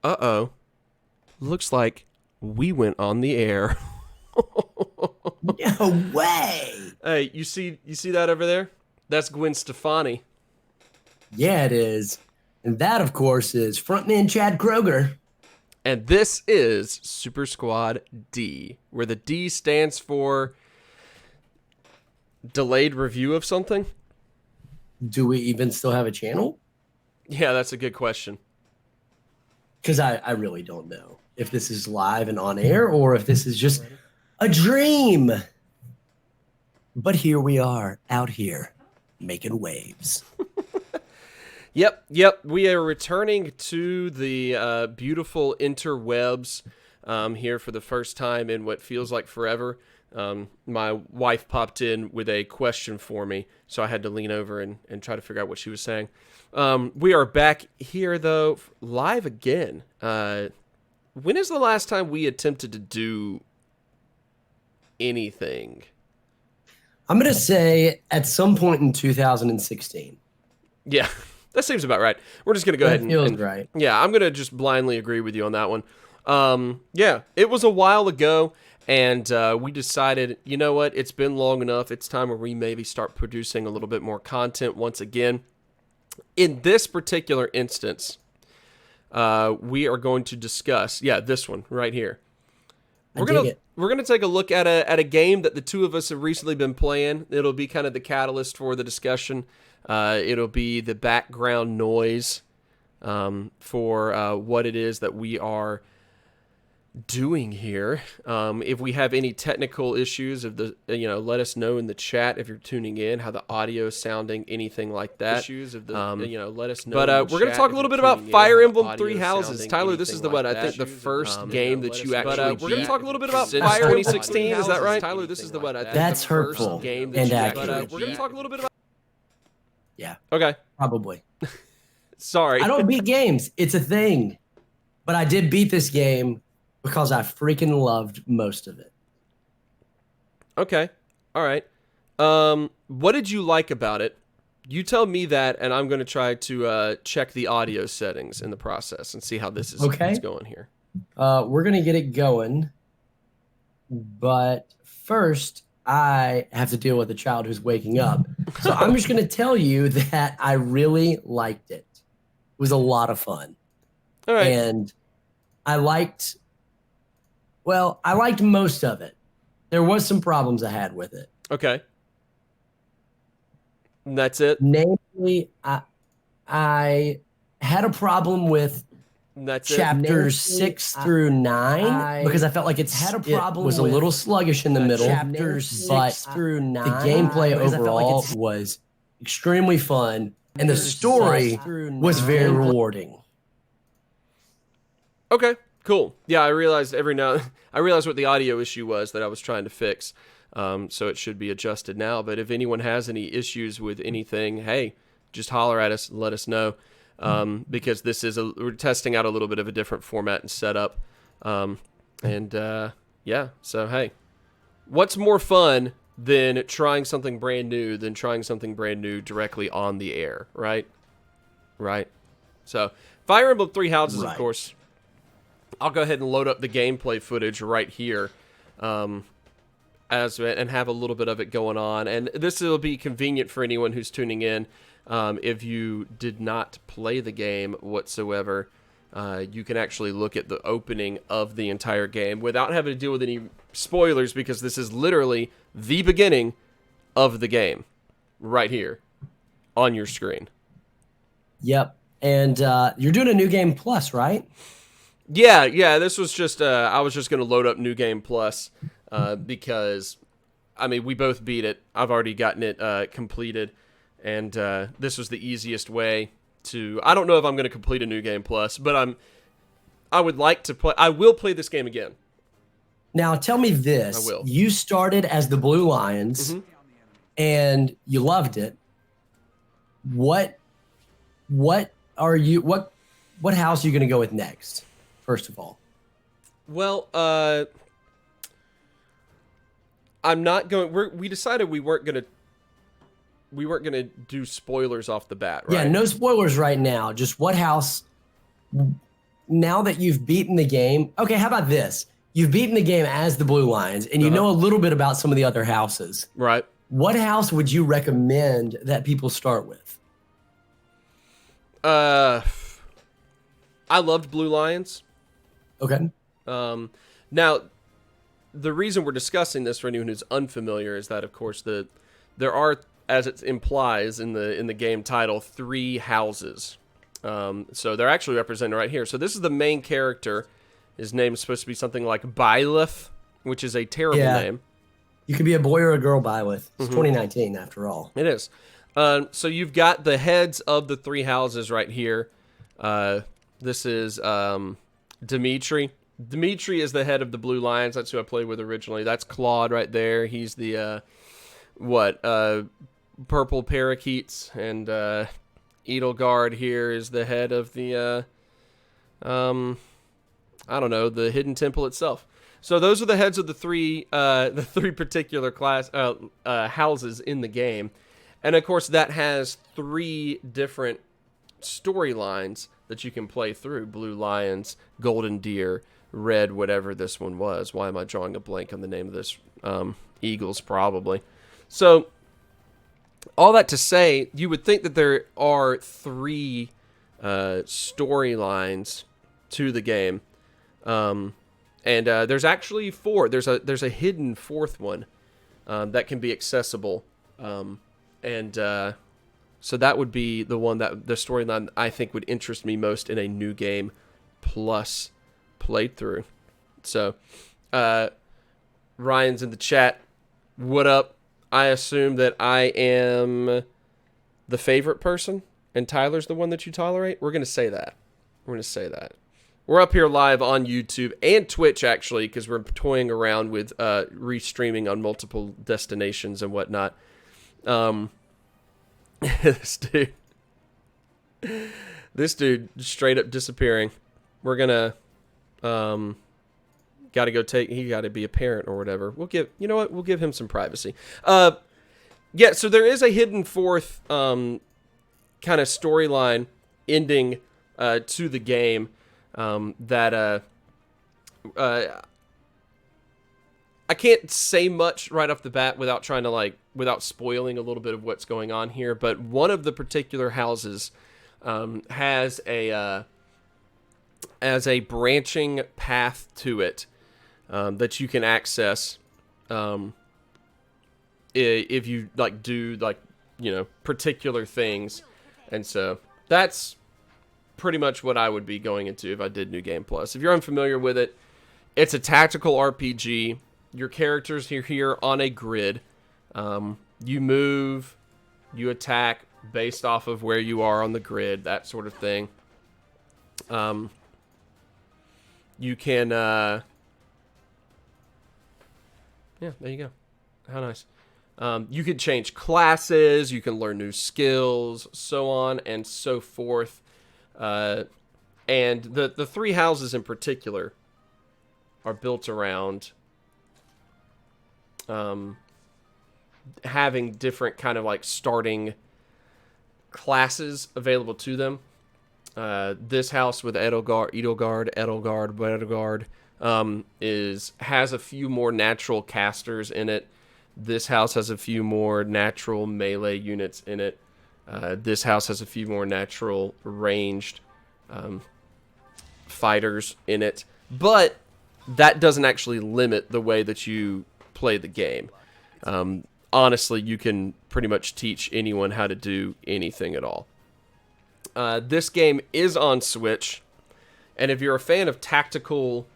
Uh-oh. Looks like we went on the air. No way! Hey, you see that over there? That's Gwen Stefani. Yeah, it is. And that, of course, is frontman Chad Kroger. And this is Super Squad D, where the D stands for delayed review of something. Do we even still have a channel? Yeah, that's a good question. Because I really don't know if this is live and on air or if this is just a dream. But here we are, out here, making waves. Yep. We are returning to the beautiful interwebs here for the first time in what feels like forever. My wife popped in with a question for me, so I had to lean over and try to figure out what she was saying. We are back here, though, live again. When is the last time we attempted to do anything? I'm going to say at some point in 2016. Yeah, that seems about right. We're just going to go ahead and... feels right. Yeah, I'm going to just blindly agree with you on that one. Yeah, it was a while ago, and we decided, you know what, it's been long enough. It's time where we maybe start producing a little bit more content once again. In this particular instance, we are going to discuss, this one right here. We're gonna take a look at a game that the two of us have recently been playing. It'll be kind of the catalyst for the discussion. It'll be the background noise for what it is that we are doing here. If we have any technical issues, let us know in the chat if you're tuning in, how the audio is sounding, anything like that. Let us know. But we're gonna talk a little bit about Fire Emblem Three Houses. Tyler, this is I think the first game that you actually. We're gonna talk a little bit about Fire 2016. Is that right, Tyler? This is I think that's the hurtful first game that and you accurate. We're gonna talk a little bit about. Yeah. Okay. Probably. Sorry. I don't beat games. It's a thing. But I did beat this game because I freaking loved most of it. Okay. All right. What did you like about it? You tell me that, and I'm going to try to check the audio settings in the process and see how this is going here. We're going to get it going. But first, I have to deal with a child who's waking up. So I'm just going to tell you that I really liked it. It was a lot of fun. All right. And I liked most of it. There was some problems I had with it. Okay. And that's it? Namely, I had a problem with chapters 6 through 9 because I felt like it was a little sluggish in the middle. Chapters 6 through 9. The gameplay overall was extremely fun, and the story was very rewarding. Okay, cool. Yeah, I realized what the audio issue was that I was trying to fix. So it should be adjusted now. But if anyone has any issues with anything, hey, just holler at us and let us know. Because this is we're testing out a little bit of a different format and setup. Yeah, so hey, what's more fun than trying something brand new directly on the air, right? Right. So Fire Emblem Three Houses, of course. I'll go ahead and load up the gameplay footage right here, and have a little bit of it going on. And this will be convenient for anyone who's tuning in. If you did not play the game whatsoever, you can actually look at the opening of the entire game without having to deal with any spoilers, because this is literally the beginning of the game right here on your screen. Yep. And you're doing a New Game Plus, right? Yeah. This was just, I was just going to load up New Game Plus because, I mean, we both beat it. I've already gotten it completed. And this was the easiest way to... I don't know if I'm going to complete a New Game Plus, but I would like to play... I will play this game again. Now, tell me this. I will. You started as the Blue Lions, and you loved it. What are you... What house are you going to go with next, first of all? Well, I'm not going... We decided we weren't going to do spoilers off the bat, right? Yeah, no spoilers right now. Just what house, now that you've beaten the game. Okay, how about this? You've beaten the game as the Blue Lions, and you know a little bit about some of the other houses. Right. What house would you recommend that people start with? I loved Blue Lions. Okay. Now, the reason we're discussing this for anyone who's unfamiliar is that, of course, there are, as it implies in the game title, 3 houses. So they're actually represented right here. So this is the main character. His name is supposed to be something like Byleth, which is a terrible name. You could be a boy or a girl, Byleth. It's 2019, after all. It is. So you've got the heads of the 3 houses right here. This is Dimitri. Dimitri is the head of the Blue Lions. That's who I played with originally. That's Claude right there. He's the... purple parakeets, and Edelgard here is the head of the I don't know, the hidden temple itself. So those are the heads of the three particular houses in the game. And of course that has 3 different storylines that you can play through: Blue Lions, Golden Deer, Red, whatever this one was. Why am I drawing a blank on the name of this? Eagles, probably. So all that to say, you would think that there are 3 storylines to the game, and there's actually 4. There's a hidden 4th one that can be accessible, so that would be the one that the storyline I think would interest me most in a New Game Plus playthrough. So Ryan's in the chat. What up? I assume that I am the favorite person, and Tyler's the one that you tolerate. We're going to say that. We're up here live on YouTube and Twitch, actually, because we're toying around with restreaming on multiple destinations and whatnot. This dude straight up disappearing. We're going to... got to go he got to be a parent or whatever. We'll give him some privacy. Yeah, so there is a hidden 4th kind of storyline ending to the game that I can't say much right off the bat without spoiling a little bit of what's going on here, but one of the particular houses has a branching path to it that you can access if you do particular things. And so that's pretty much what I would be going into if I did New Game Plus. If you're unfamiliar with it, it's a tactical RPG. Your characters are here on a grid. You move, you attack based off of where you are on the grid, that sort of thing. You can... yeah, there you go. How nice. You can change classes, you can learn new skills, so on and so forth. And the three houses in particular are built around having different kind of like starting classes available to them. This house with Edelgard, has a few more natural casters in it. This house has a few more natural melee units in it. This house has a few more natural ranged fighters in it. But that doesn't actually limit the way that you play the game. Honestly, you can pretty much teach anyone how to do anything at all. This game is on Switch, and if you're a fan of tactical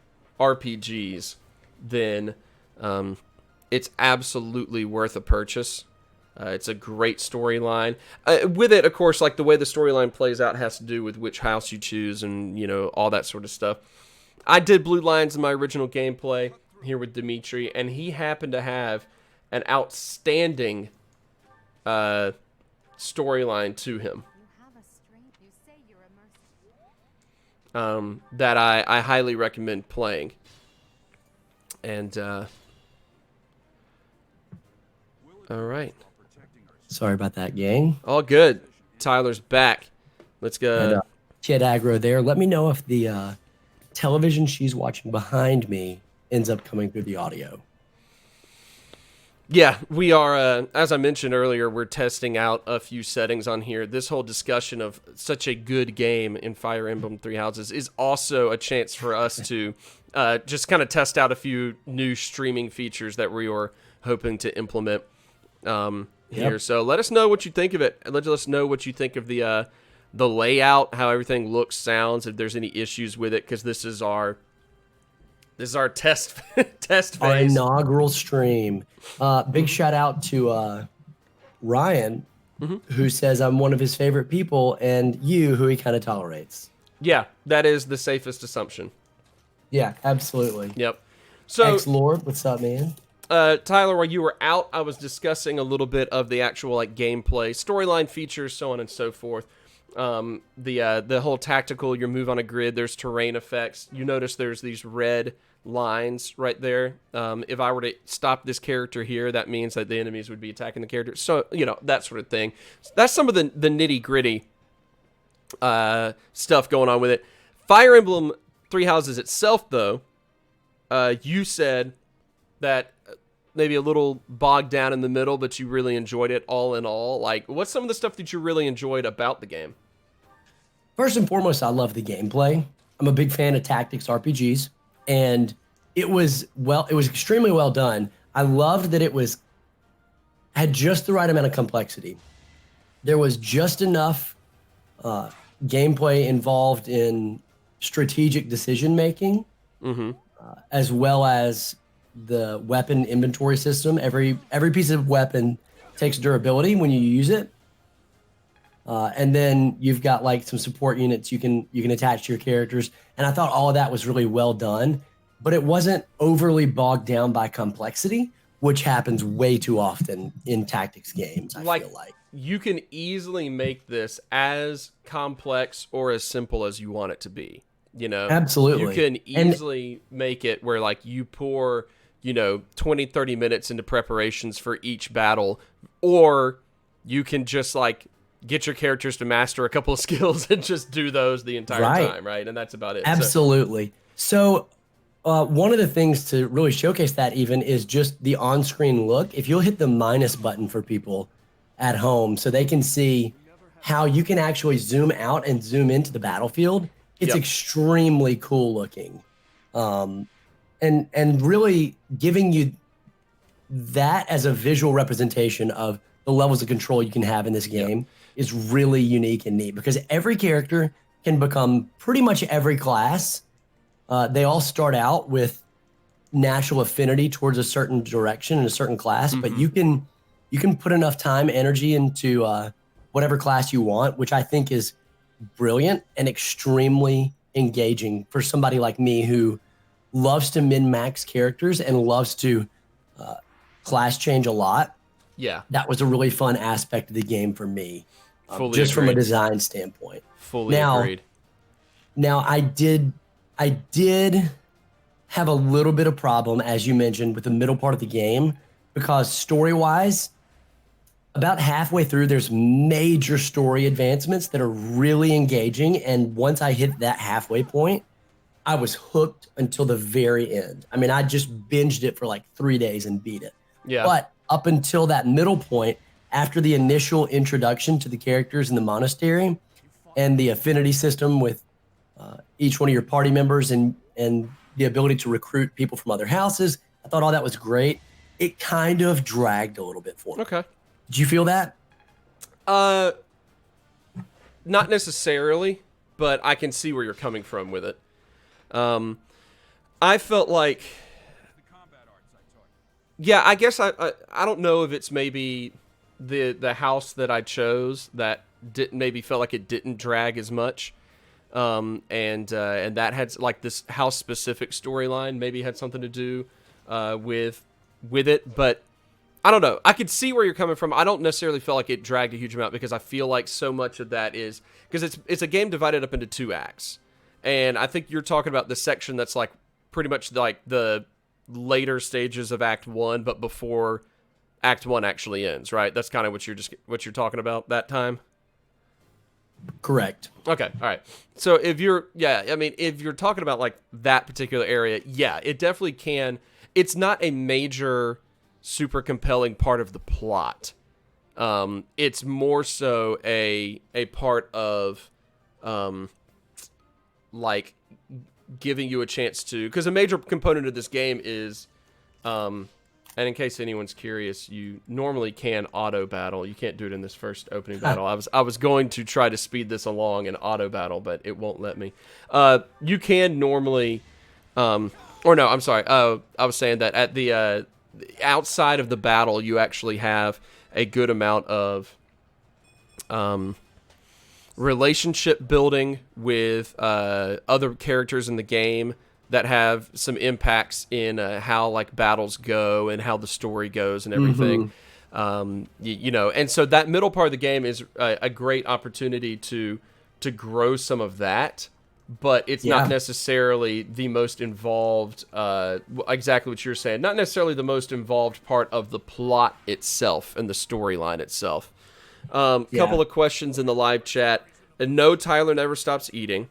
RPGs, then it's absolutely worth a purchase. It's a great storyline. With it, of course, like the way the storyline plays out has to do with which house you choose and, all that sort of stuff. I did Blue Lines in my original gameplay here with Dimitri, and he happened to have an outstanding storyline to him that I highly recommend playing. And, all right. Sorry about that, gang. All good. Tyler's back. Let's go. And, Kid Aggro there. Let me know if the television she's watching behind me ends up coming through the audio. Yeah, we are, as I mentioned earlier, we're testing out a few settings on here. This whole discussion of such a good game in Fire Emblem Three Houses is also a chance for us to just kind of test out a few new streaming features that we were hoping to implement here. Yep. So let us know what you think of it. Let us know what you think of the layout, how everything looks, sounds, if there's any issues with it, because this is our test phase. Our inaugural stream. Big shout out to Ryan, who says I'm one of his favorite people, and you, who he kind of tolerates. Yeah, that is the safest assumption. Yeah, absolutely. Yep. So, X-Lord, what's up, man? Tyler, while you were out, I was discussing a little bit of the actual gameplay, storyline features, so on and so forth. The whole tactical, your move on a grid, there's terrain effects. You notice there's these red lines right there. If I were to stop this character here, that means that the enemies would be attacking the character. So, that sort of thing. That's some of the nitty-gritty stuff going on with it. Fire Emblem Three Houses itself, though, you said that maybe a little bogged down in the middle, but you really enjoyed it all in all. What's some of the stuff that you really enjoyed about the game? First and foremost, I love the gameplay. I'm a big fan of tactics RPGs, and it was extremely well done. I loved that it had just the right amount of complexity. There was just enough gameplay involved in strategic decision making, as well as the weapon inventory system. Every piece of weapon takes durability when you use it, and then you've got some support units you can attach to your characters. And I thought all of that was really well done, but it wasn't overly bogged down by complexity, which happens way too often in tactics games. I feel like you can easily make this as complex or as simple as you want it to be. Absolutely, you can easily make it where you pour 20, 30 minutes into preparations for each battle, or you can just get your characters to master a couple of skills and just do those the entire time, right? And that's about it. Absolutely. So one of the things to really showcase that even is just the on-screen look. If you'll hit the minus button for people at home so they can see how you can actually zoom out and zoom into the battlefield, it's extremely cool looking. And really giving you that as a visual representation of the levels of control you can have in this game is really unique and neat, because every character can become pretty much every class. They all start out with natural affinity towards a certain direction and a certain class, but you can put enough time, energy into whatever class you want, which I think is brilliant and extremely engaging for somebody like me who loves to min-max characters and loves to class change a lot. Yeah. That was a really fun aspect of the game for me. Just from a design standpoint. Fully agreed. Now I did have a little bit of problem, as you mentioned, with the middle part of the game, because story-wise, about halfway through, there's major story advancements that are really engaging. And once I hit that halfway point, I was hooked until the very end. I mean, I just binged it for like 3 days and beat it. Yeah. But up until that middle point, after the initial introduction to the characters in the monastery and the affinity system with each one of your party members and the ability to recruit people from other houses, I thought all that was great. It kind of dragged a little bit for me. Okay. Did you feel that? Not necessarily, but I can see where you're coming from with it. I felt like, yeah, I guess I don't know if it's maybe the house that I chose that didn't maybe felt like it didn't drag as much. And that had like this house specific storyline maybe had something to do with it, but I don't know. I could see where you're coming from. I don't necessarily feel like it dragged a huge amount because I feel like so much of that is because it's a game divided up into 2 acts, and I think you're talking about the section that's like pretty much like the later stages of Act 1, but before Act 1 actually ends, right? That's kind of what you're talking about that time. Correct. Okay. All right. So if you're talking about like that particular area, yeah, it definitely can. It's not a major, super compelling part of the plot. It's more so a part of, like giving you a chance to, because a major component of this game is, and in case anyone's curious, you normally can auto battle. You can't do it in this first opening battle. I was going to try to speed this along and auto battle, but it won't let me. You can normally, or no, I'm sorry. I was saying that at the outside of the battle, you actually have a good amount of relationship building with other characters in the game that have some impacts in how like battles go and how the story goes and everything. Mm-hmm. And so that middle part of the game is a great opportunity to grow some of that, but it's not necessarily the most involved, exactly what you're saying, not necessarily the most involved part of the plot itself and the storyline itself. Couple of questions in the live chat. No, Tyler never stops eating.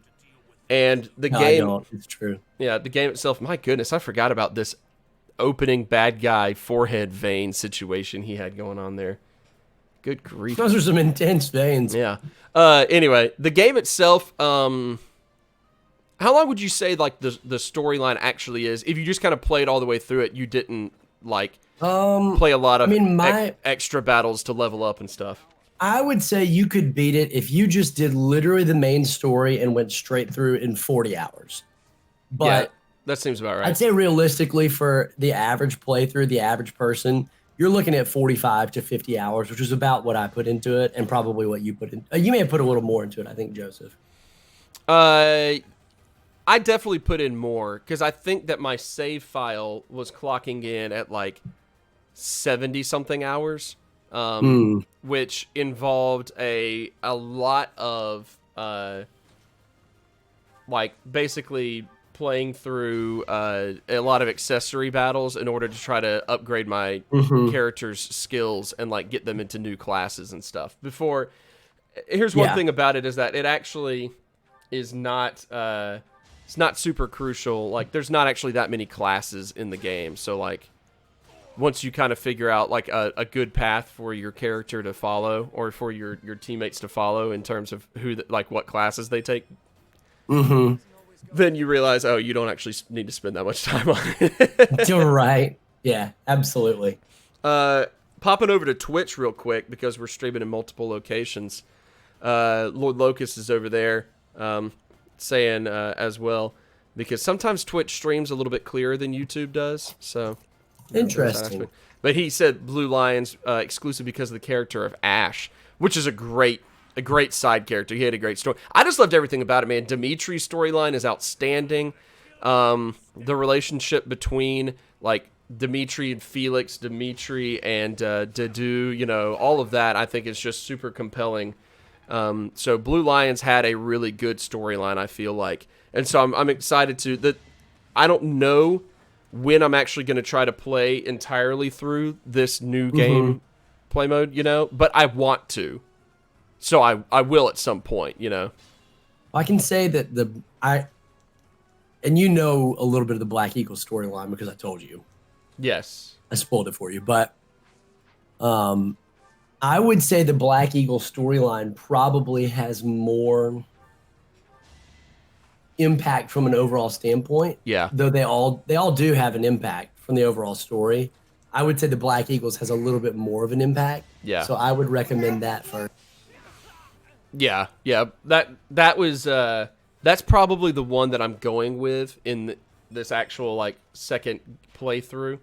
And the game, I don't. It's true. Yeah, the game itself. My goodness, I forgot about this opening bad guy forehead vein situation he had going on there. Good grief! Those are some intense veins. Yeah. Anyway, the game itself. How long would you say like the storyline actually is? If you just kind of played all the way through it, you didn't like play a lot of extra battles to level up and stuff. I would say you could beat it if you just did literally the main story and went straight through in 40 hours. But yeah, that seems about right. I'd say realistically for the average playthrough, the average person, you're looking at 45 to 50 hours, which is about what I put into it and probably what you put in. You may have put a little more into it, I think, Joseph. I definitely put in more because I think that my save file was clocking in at like 70-something hours. Which involved a lot of like basically playing through a lot of accessory battles in order to try to upgrade my character's skills and like get them into new classes and stuff. Here's one thing about it is that it actually is not it's not super crucial. Like there's not actually that many classes in the game, so like once you kind of figure out like a good path for your character to follow or for your teammates to follow in terms of like what classes they take, then you realize, oh, you don't actually need to spend that much time on it. You're right. Yeah, absolutely. Popping over to Twitch real quick because we're streaming in multiple locations. Lord Locust is over there saying as well, because sometimes Twitch streams a little bit clearer than YouTube does, so... Interesting. But he said Blue Lions exclusive because of the character of Ash, which is a great side character. He had a great story. I just loved everything about it, man. Dimitri's storyline is outstanding. The relationship between like Dimitri and Felix, Dimitri and Dedu, you know, all of that I think is just super compelling. So Blue Lions had a really good storyline, I feel like. And so I'm excited to... I don't know when I'm actually going to try to play entirely through this new game play mode, you know, but I want to. So I will at some point, you know. I can say that and you know a little bit of the Black Eagle storyline because I told you. Yes. I spoiled it for you, but I would say the Black Eagle storyline probably has more impact from an overall standpoint. Yeah. Though they all do have an impact from the overall story. I would say the Black Eagles has a little bit more of an impact. Yeah. So I would recommend that first. Yeah. That was that's probably the one that I'm going with in this actual like second playthrough.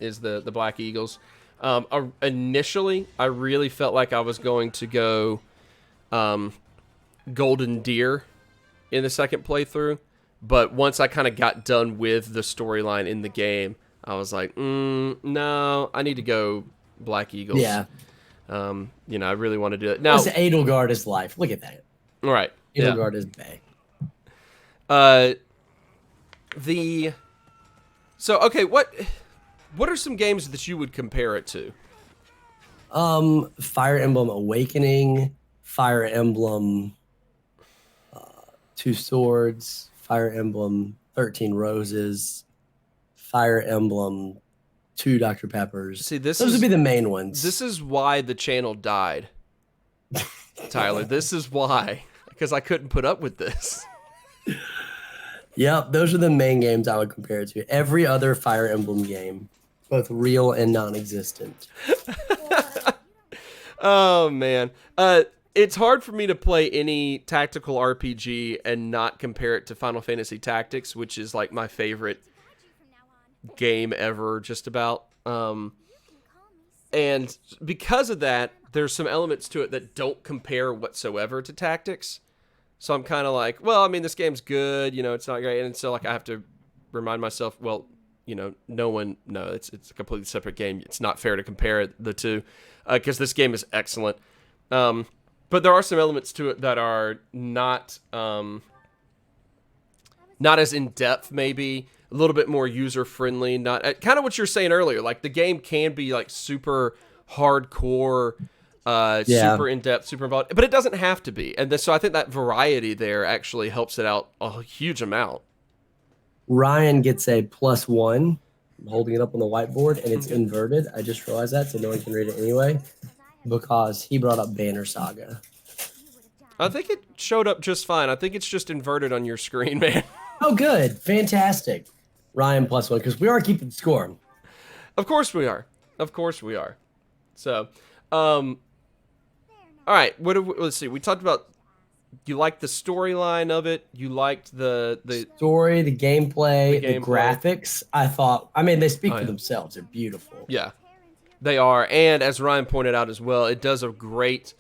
Is the Black Eagles. Initially, I really felt like I was going to go Golden Deer in the second playthrough, but once I kind of got done with the storyline in the game, I was like, no, I need to go Black Eagles. Yeah. You know, I really want to do it. Now, Edelgard is life. Look at that. All right. Edelgard is Bay. So, okay, what are some games that you would compare it to? Fire Emblem Awakening, Fire Emblem Two Swords, Fire Emblem 13 Roses, Fire Emblem 2 Dr. Peppers. See, those would be the main ones. This is why the channel died, Tyler. This is why, because I couldn't put up with this. Yep, those are the main games I would compare it to. Every other Fire Emblem game, both real and non-existent. Oh man, it's hard for me to play any tactical RPG and not compare it to Final Fantasy Tactics, which is like my favorite game ever, just about. And because of that, there's some elements to it that don't compare whatsoever to Tactics. So I'm kind of like, well, I mean, this game's good, you know, it's not great, and so like I have to remind myself, well, you know, it's a completely separate game. It's not fair to compare the two, because this game is excellent. But there are some elements to it that are not as in depth, maybe a little bit more user friendly. Not kind of what you're saying earlier. Like the game can be like super hardcore, super in depth, super involved, but it doesn't have to be. And so I think that variety there actually helps it out a huge amount. Ryan gets a +1. I'm holding it up on the whiteboard, and it's inverted. I just realized that, so no one can read it anyway, because he brought up Banner Saga. I think it showed up just fine. I think it's just inverted on your screen, man. Oh, good. Fantastic. Ryan +1, because we are keeping score. Of course we are. Of course we are. So, all right. Let's see. We talked about... You liked the storyline of it. You liked the story, the gameplay, the graphics. I mean, they speak for themselves. They're beautiful. Yeah, they are. And as Ryan pointed out as well, it does a great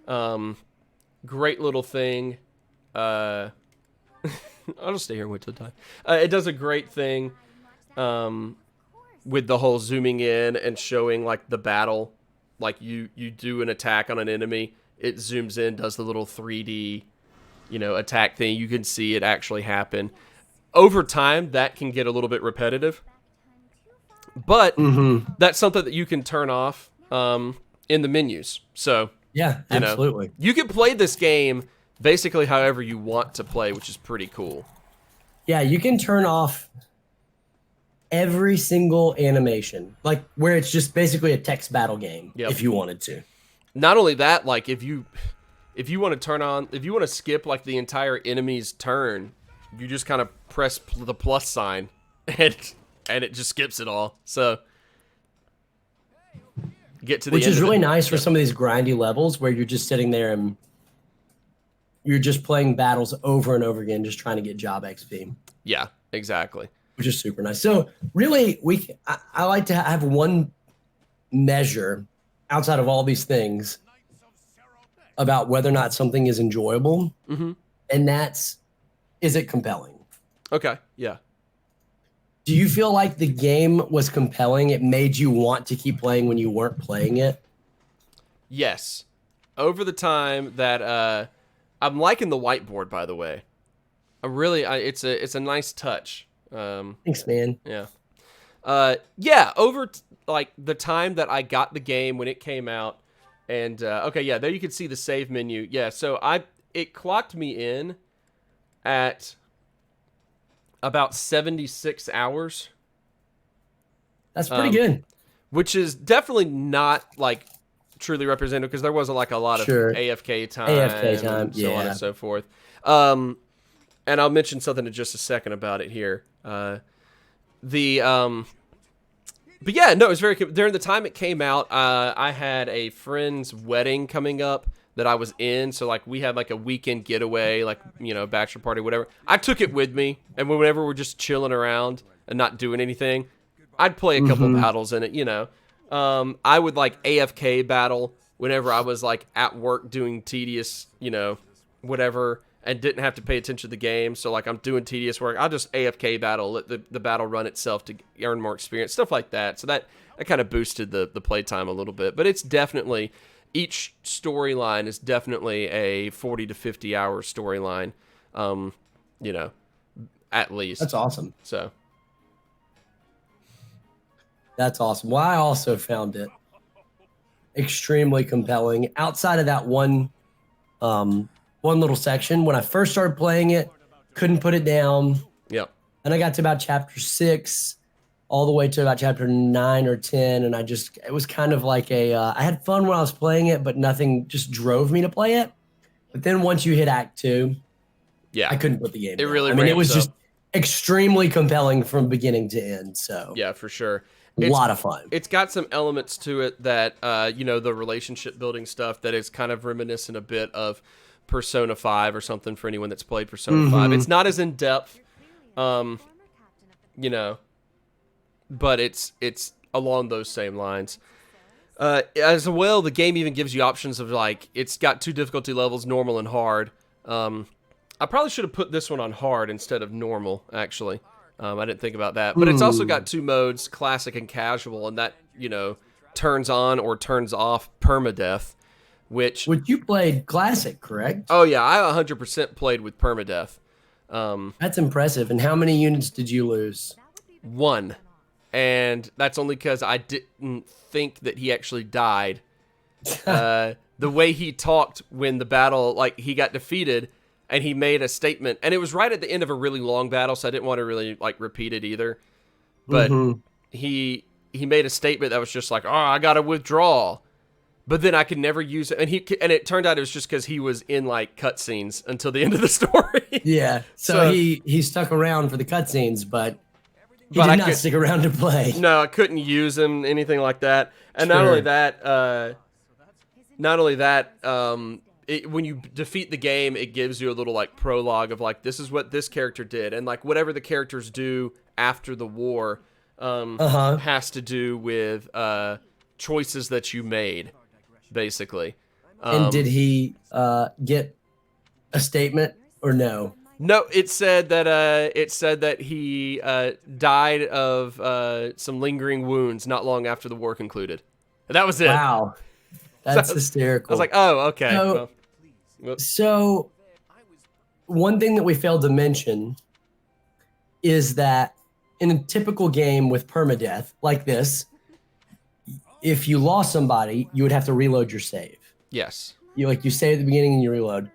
little thing. I'll just stay here and wait till the time. It does a great thing with the whole zooming in and showing like the battle. Like you do an attack on an enemy. It zooms in, does the little 3D, attack thing. You can see it actually happen. Over time, that can get a little bit repetitive. But that's something that you can turn off in the menus. So, yeah, absolutely. You can play this game basically however you want to play, which is pretty cool. Yeah, you can turn off every single animation, like where it's just basically a text battle game, if you wanted to. Not only that, like if you want to skip like the entire enemy's turn, you just kind of press the plus sign and it just skips it all. So get to the which end is of really it. nice for some of these grindy levels where you're just sitting there and you're just playing battles over and over again, just trying to get job XP. Yeah, exactly. Which is super nice. So really, I like to have one measure outside of all these things about whether or not something is enjoyable, and is it compelling? Okay, yeah. Do you feel like the game was compelling? It made you want to keep playing when you weren't playing it? Yes. Over the time that I'm liking the whiteboard, by the way. It's a nice touch. Thanks, man. Yeah. Yeah, over like the time that I got the game when it came out, and okay, yeah, there you can see the save menu. Yeah, so it clocked me in at about 76 hours. That's pretty good. Which is definitely not like truly representative because there was like a lot of AFK time, and so on and so forth. And I'll mention something in just a second about it here. But yeah, no, it was very during the time it came out. I had a friend's wedding coming up that I was in, so like we had like a weekend getaway, like bachelor party, whatever. I took it with me, and whenever we're just chilling around and not doing anything, I'd play a couple battles in it. I would like AFK battle whenever I was like at work doing tedious, whatever, and didn't have to pay attention to the game. So like I'm doing tedious work, I'll just AFK battle, let the battle run itself to earn more experience, stuff like that. So that kind of boosted the playtime a little bit. But it's definitely, each storyline is definitely a 40 to 50 hour storyline, at least. That's awesome. So. That's awesome. Well, I also found it extremely compelling. Outside of that one little section, when I first started playing it, couldn't put it down. Yep. And I got to about chapter 6, all the way to about chapter 9 or 10, and it was kind of like I had fun when I was playing it, but nothing just drove me to play it. But then once you hit Act 2, I couldn't put the game down. It really, it was just extremely compelling from beginning to end. So yeah, for sure. A lot of fun. It's got some elements to it that, the relationship building stuff that is kind of reminiscent a bit of Persona 5 or something for anyone that's played Persona 5. It's not as in depth, but it's along those same lines. As well, the game even gives you options of like, it's got 2 difficulty levels, normal and hard. I probably should have put this one on hard instead of normal, actually. I didn't think about that. But it's also got 2 modes, classic and casual, and that, turns on or turns off permadeath, which you played classic, correct? Oh, yeah. I 100% played with permadeath. That's impressive. And how many units did you lose? 1. And that's only because I didn't think that he actually died. The way he talked when the battle, like, he got defeated, and he made a statement, and it was right at the end of a really long battle, so I didn't want to really like repeat it either. But he made a statement that was just like, "Oh, I gotta withdraw," but then I could never use it, and it turned out it was just because he was in like cutscenes until the end of the story. Yeah, so he stuck around for the cutscenes, but he did not stick around to play. No, I couldn't use him, anything like that, and not only that. When you defeat the game, it gives you a little like prologue of like, this is what this character did, and like whatever the characters do after the war has to do with choices that you made, basically. And did he get a statement or no? No, it said that he died of some lingering wounds not long after the war concluded. That was it. Wow, that's hysterical. I was like, oh, okay. So, one thing that we failed to mention is that in a typical game with permadeath like this, if you lost somebody, you would have to reload your save. Yes. You save at the beginning and you reload.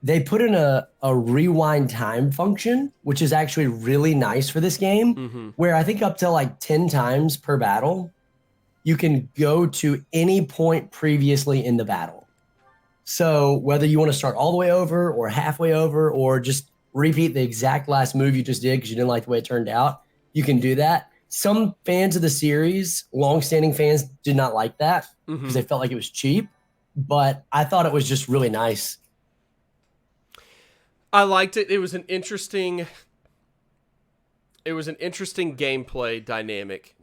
They put in a rewind time function, which is actually really nice for this game, where I think up to like 10 times per battle, you can go to any point previously in the battle. So whether you want to start all the way over or halfway over or just repeat the exact last move you just did because you didn't like the way it turned out, you can do that. Some fans of the series, long-standing fans, did not like that because they felt like it was cheap. But I thought it was just really nice. I liked it. It was an interesting gameplay dynamic.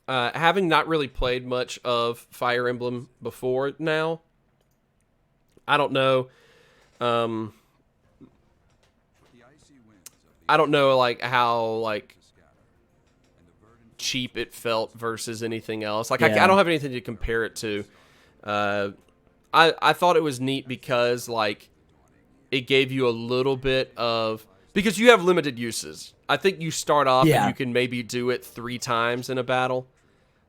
Having not really played much of Fire Emblem before now, I don't know. I don't know like how like cheap it felt versus anything else. Like I don't have anything to compare it to. I thought it was neat because like it gave you a little bit of, because you have limited uses. I think you start off and you can maybe do it 3 times in a battle.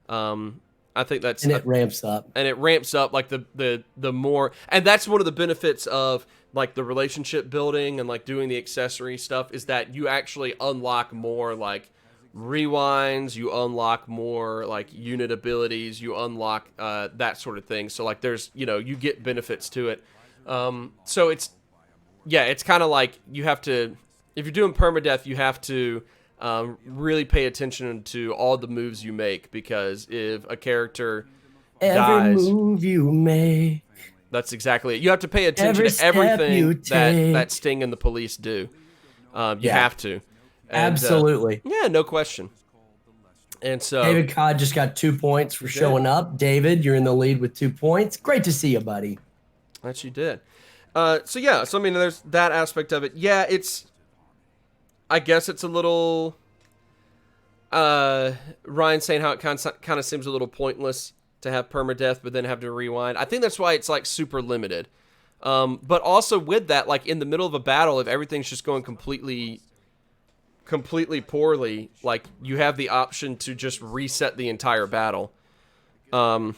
I think that's, and it ramps up. And it ramps up like the more, and that's one of the benefits of like the relationship building and like doing the accessory stuff, is that you actually unlock more like rewinds, you unlock more like unit abilities, you unlock that sort of thing. So like there's, you get benefits to it. So it's kind of like you have to, if you're doing permadeath, you have to really pay attention to all the moves you make, because if a character dies, move you make. That's exactly it. You have to pay attention to everything that Sting and the police do. You have to. And, absolutely. No question. And so David Codd just got 2 points for showing up. David, you're in the lead with 2 points. Great to see you, buddy. That you did. So I mean, there's that aspect of it. Yeah, I guess it's a little, Ryan saying how it kind of seems a little pointless to have permadeath, but then have to rewind. I think that's why it's like super limited. But also with that, like in the middle of a battle, if everything's just going completely poorly, like you have the option to just reset the entire battle. And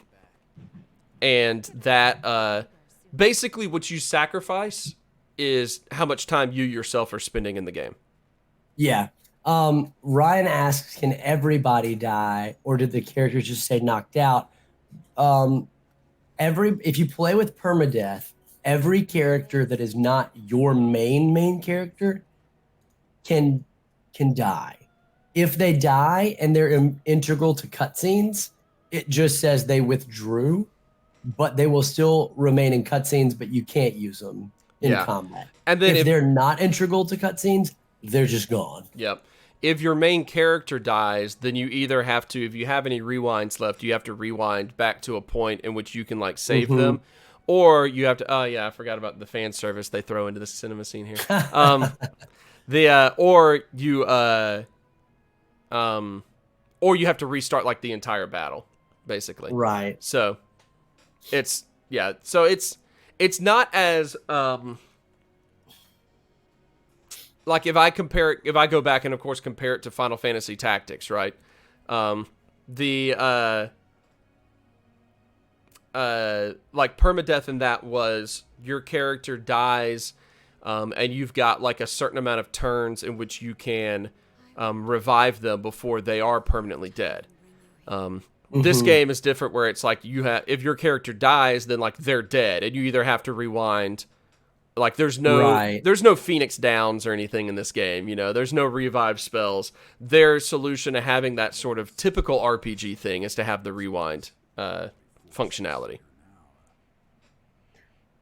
that, basically what you sacrifice is how much time you yourself are spending in the game. Yeah. Ryan asks, can everybody die, or did the characters just say knocked out? If you play with permadeath, every character that is not your main character can die. If they die and they're integral to cutscenes, it just says they withdrew, but they will still remain in cutscenes, but you can't use them in combat. And then if they're not integral to cutscenes, they're just gone. Yep. If your main character dies, then you either have to, if you have any rewinds left, you have to rewind back to a point in which you can like save them, or you have to. Oh yeah, I forgot about the fan service they throw into the cinema scene here. Or you have to restart like the entire battle, basically. Right. So it's not as like if I go back and of course compare it to Final Fantasy Tactics, right? Like permadeath in that was your character dies, and you've got like a certain amount of turns in which you can revive them before they are permanently dead. This game is different, where it's like if your character dies, then like they're dead, and you either have to rewind. Like there's no Phoenix Downs or anything in this game, there's no revive spells. Their solution to having that sort of typical RPG thing is to have the rewind functionality.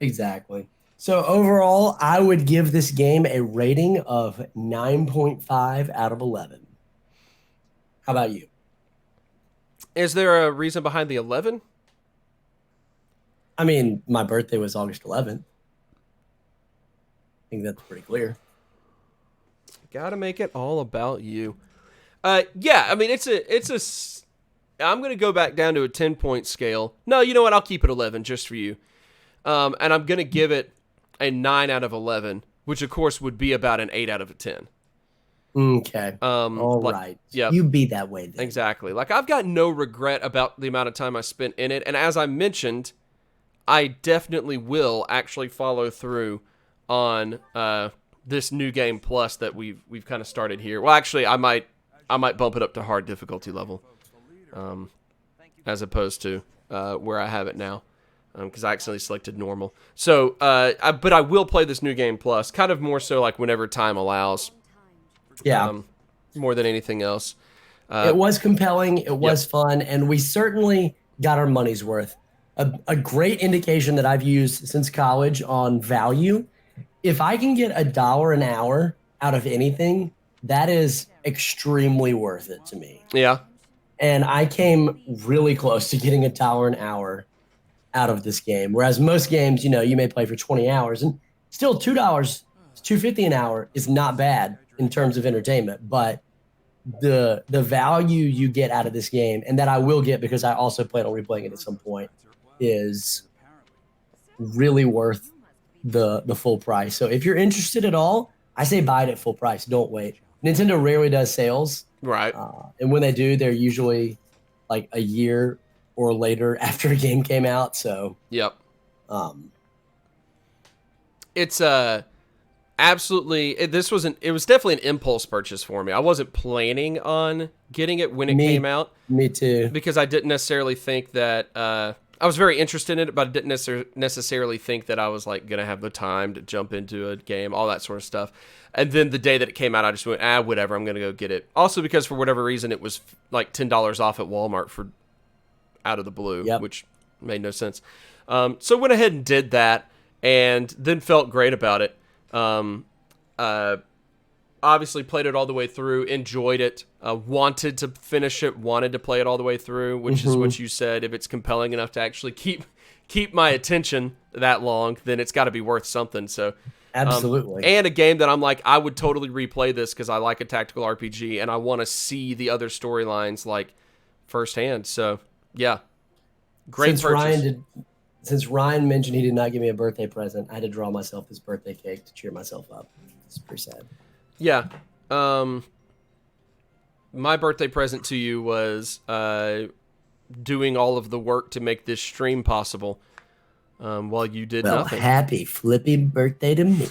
Exactly. So overall, I would give this game a rating of 9.5 out of 11. How about you? Is there a reason behind the 11? I mean, my birthday was August 11th. I think that's pretty clear. Gotta make it all about you. Yeah, I mean, I'm going to go back down to a 10-point scale. No, you know what? I'll keep it 11 just for you. And I'm going to give it a 9 out of 11, which of course would be about an 8 out of a 10. Okay. All right. Yeah. You be that way then. Exactly. Like I've got no regret about the amount of time I spent in it. And as I mentioned, I definitely will actually follow through on this new game plus that we've kind of started here. Well, actually, I might bump it up to hard difficulty level, as opposed to where I have it now, because I accidentally selected normal. So, but I will play this new game plus, kind of more so like whenever time allows. Yeah. More than anything else. It was compelling. It was fun, and we certainly got our money's worth. A great indication that I've used since college on value. If I can get $1 an hour out of anything, that is extremely worth it to me. Yeah. And I came really close to getting $1 an hour out of this game. Whereas most games, you may play for 20 hours and still $2, $2.50 an hour is not bad in terms of entertainment, but the value you get out of this game, and that I will get because I also plan on replaying it at some point, is really worth the full price. So if you're interested at all, I say buy it at full price. Don't wait. Nintendo rarely does sales, right? And when they do, they're usually like a year or later after a game came out. So yep. It's absolutely, it was definitely an impulse purchase for me. I wasn't planning on getting it when it came out. Me too. Because I didn't necessarily think that, I was very interested in it, but I didn't necessarily think that I was like going to have the time to jump into a game, all that sort of stuff. And then the day that it came out, I just went, whatever, I'm going to go get it. Also because for whatever reason, it was like $10 off at Walmart for out of the blue, which made no sense. So went ahead and did that and then felt great about it. Obviously played it all the way through, enjoyed it, wanted to finish it, wanted to play it all the way through, which is what you said. If it's compelling enough to actually keep my attention that long, then it's got to be worth something. So absolutely. And a game that I'm like, I would totally replay this because I like a tactical RPG and I want to see the other storylines like firsthand. So yeah, great purchase. Since Ryan mentioned he did not give me a birthday present, I had to draw myself this birthday cake to cheer myself up. It's pretty sad. Yeah. My birthday present to you was doing all of the work to make this stream possible while you did nothing. Happy flippy birthday to me.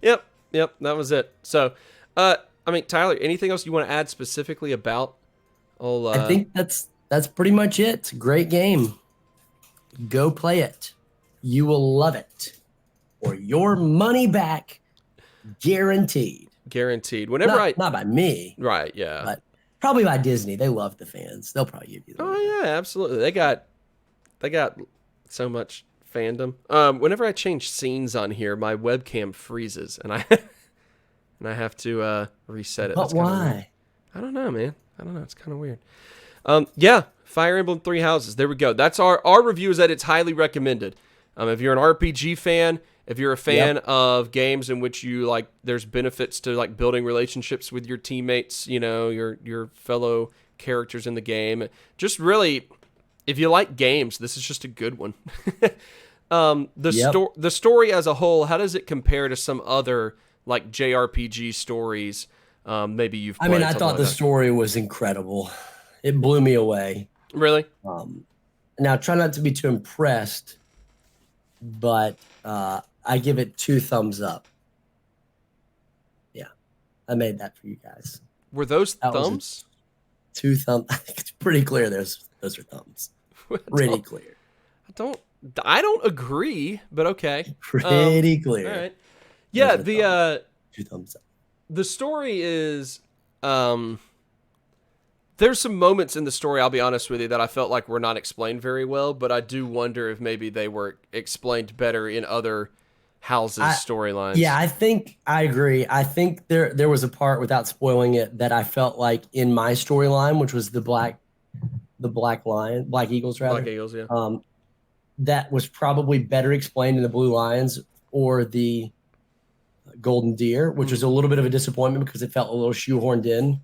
Yep, that was it. So, I mean, Tyler, anything else you want to add specifically about all... I think that's pretty much it. It's a great game. Go play it. You will love it. Or your money back. Guaranteed. Whenever not by me. Right, yeah. But probably by Disney. They love the fans. They'll probably give you the money. Oh, yeah, absolutely. They got so much fandom. Whenever I change scenes on here, my webcam freezes, and I have to reset it. But why? I don't know, man. I don't know. It's kind of weird. Yeah, Fire Emblem Three Houses. There we go. That's our review is that it's highly recommended. If you're an RPG fan, if you're a fan of games in which you like, there's benefits to like building relationships with your teammates, you know, your fellow characters in the game. Just really, if you like games, this is just a good one. The story as a whole, how does it compare to some other like JRPG stories? Maybe you've played. I thought the story was incredible. It blew me away. Really? Now try not to be too impressed, but I give it 2 thumbs up. Yeah, I made that for you guys. Were those thumbs? 2 thumbs. I think it's pretty clear. Those are thumbs. Pretty clear. I don't agree, but okay. Pretty clear. All right. Yeah, 2 thumbs up. The story is there's some moments in the story, I'll be honest with you, that I felt like were not explained very well, but I do wonder if maybe they were explained better in other houses' storylines. Yeah, I agree. I think there was a part, without spoiling it, that I felt like in my storyline, which was the Black Eagles, rather. Black Eagles, yeah. That was probably better explained in the Blue Lions or the Golden Deer, which was a little bit of a disappointment because it felt a little shoehorned in.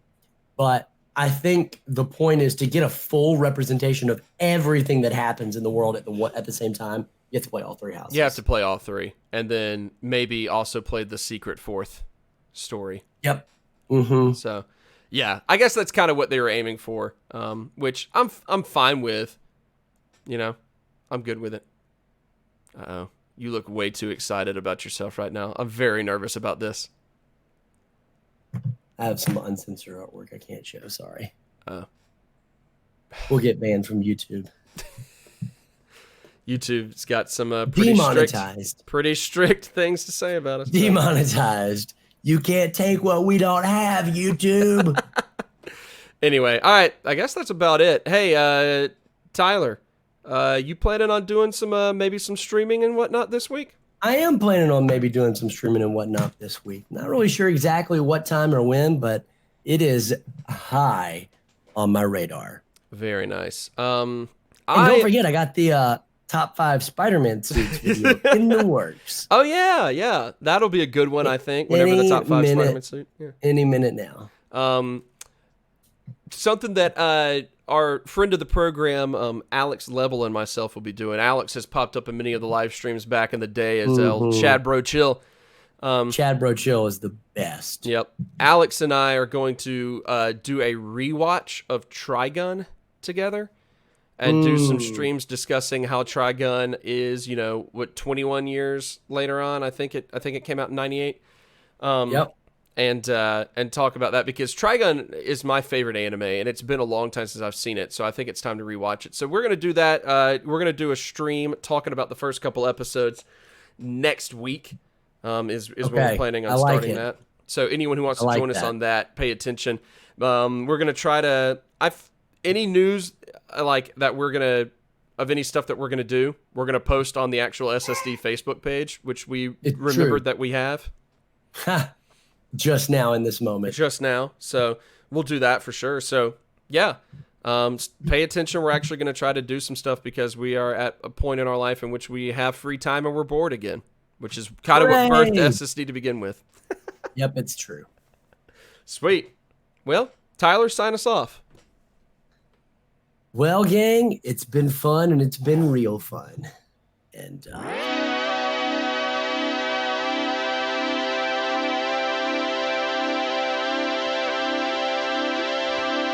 But I think the point is to get a full representation of everything that happens in the world at the same time. You have to play all 3 houses. You have to play all 3, and then maybe also play the secret 4th story. Yep. Mm-hmm. So, yeah, I guess that's kind of what they were aiming for, which I'm fine with. You know, I'm good with it. Uh-oh. You look way too excited about yourself right now. I'm very nervous about this. I have some uncensored artwork I can't show. Sorry. Oh. We'll get banned from YouTube. YouTube's got some pretty strict things to say about us. Demonetized. You can't take what we don't have, YouTube. Anyway, all right. I guess that's about it. Hey, Tyler, you planning on doing some maybe some streaming and whatnot this week? I am planning on maybe doing some streaming and whatnot this week. Not really sure exactly what time or when, but it is high on my radar. Very nice. And don't forget, I got the top 5 Spider-Man suits video in the works. Oh yeah, that'll be a good one. I think whenever the top 5 Spider-Man suit. Yeah. Any minute now. Something that our friend of the program, Alex Lebel, and myself will be doing. Alex has popped up in many of the live streams back in the day as Chad Bro Chill. Chad Bro Chill is the best. Yep. Alex and I are going to do a rewatch of Trigun together and do some streams discussing how Trigun is, 21 years later on. I think it came out in 98. Yep. And talk about that because Trigun is my favorite anime, and it's been a long time since I've seen it, so I think it's time to rewatch it. So we're gonna do that. We're gonna do a stream talking about the first couple episodes next week. Is when we're planning on starting that. So anyone who wants to join us on that, pay attention. We're gonna try to. Any news like that of any stuff that we're gonna do, we're gonna post on the actual SSD Facebook page, which we remembered that we have. Just now in this moment. Just now. So we'll do that for sure. So yeah, pay attention. We're actually going to try to do some stuff because we are at a point in our life in which we have free time and we're bored again, which is kind of what birthed SSD to begin with. Yep, it's true. Sweet. Well, Tyler, sign us off. Well, gang, it's been fun and it's been real fun. And